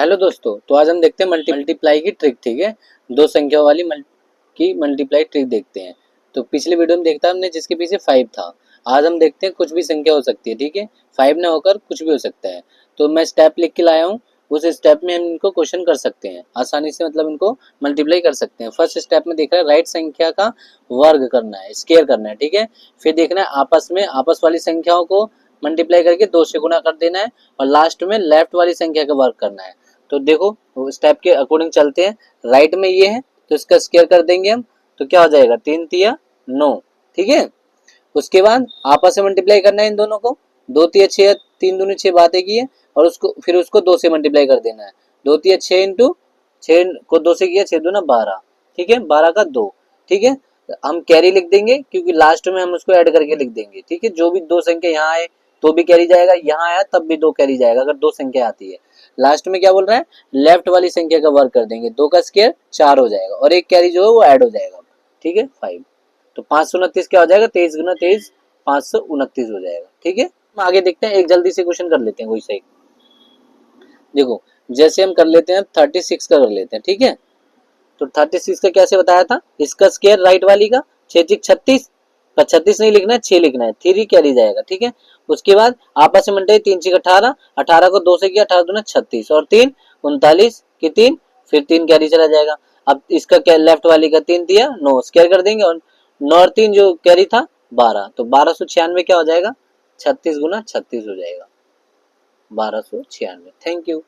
Hello दोस्तों, तो आज हम देखते हैं मल्टीप्लाई की ट्रिक। ठीक है, दो संख्या वाली की मल्टीप्लाई ट्रिक देखते हैं। तो पिछले वीडियो में देखता हमने जिसके पीछे 5 था। आज हम देखते हैं कुछ भी संख्या हो सकती है। ठीक है, 5 ना होकर कुछ भी हो सकता है। तो मैं स्टेप लिख के लाया हूँ, उस स्टेप में हम इनको क्वेश्चन कर सकते हैं आसानी से, मतलब इनको मल्टीप्लाई कर सकते हैं। फर्स्ट स्टेप में देख रहा है राइट संख्या का वर्ग करना है, स्क्वायर करना है। ठीक है, फिर देखना है आपस वाली संख्याओं को मल्टीप्लाई करके 2 से गुना कर देना है, और लास्ट में लेफ्ट वाली संख्या का वर्ग करना है। तो देखो स्टेप के अकॉर्डिंग चलते हैं। राइट में ये है तो इसका स्क्वायर कर देंगे हम, तो क्या हो जाएगा 3 तिया 9। ठीक है, उसके बाद आपस में मल्टीप्लाई करना है इन दोनों को। 2 तिया 6, 3 दूनी 6 बात एक ही है, और उसको 2 से मल्टीप्लाई कर देना है। 2 तिया 6 इंटू 6 को 2 से किया 6 दूना 12। ठीक है, 12 का 2। ठीक है, हम कैरी लिख देंगे क्योंकि लास्ट में हम उसको ऐड करके लिख देंगे। ठीक है, जो भी दो संख्या यहाँ आए तो भी कैरी जाएगा, यहाँ आया तब भी 2 कैरी जाएगा अगर 2 संख्या आती है। लास्ट में क्या बोल रहा है, लेफ्ट वाली संख्या का वर्ग कर देंगे, 2 का स्क्वायर 4 हो जाएगा, और एक कैरी जो है वो ऐड हो जाएगा। ठीक है, 5। तो 529 क्या हो जाएगा, 23 गुना 23 529 हो जाएगा। ठीक है, हम आगे देखते हैं, एक जल्दी से क्वेश्चन कर लेते हैं कोई सही। देखो जैसे हम कर लेते हैं 36 का कर लेते हैं। ठीक है, तो 36 का कैसे बताया था, इसका स्क्वायर राइट वाली का 6 6 36 का 36 नहीं लिखना है, 6 लिखना है, 3 कैरी जाएगा। ठीक है, उसके बाद आपस में मल्टीप्लाई 3 6 18, 18 को 2 से किया 18 दूना 36, और 3 39 की 3, फिर 3 कैरी चला जाएगा। अब इसका क्या, लेफ्ट वाली का 3 दिया 9 स्क्वायर कर देंगे, और 9 और 3 जो कैरी था 12, तो 1296 क्या हो जाएगा, 36 गुना 36 हो जाएगा 1296। Thank you.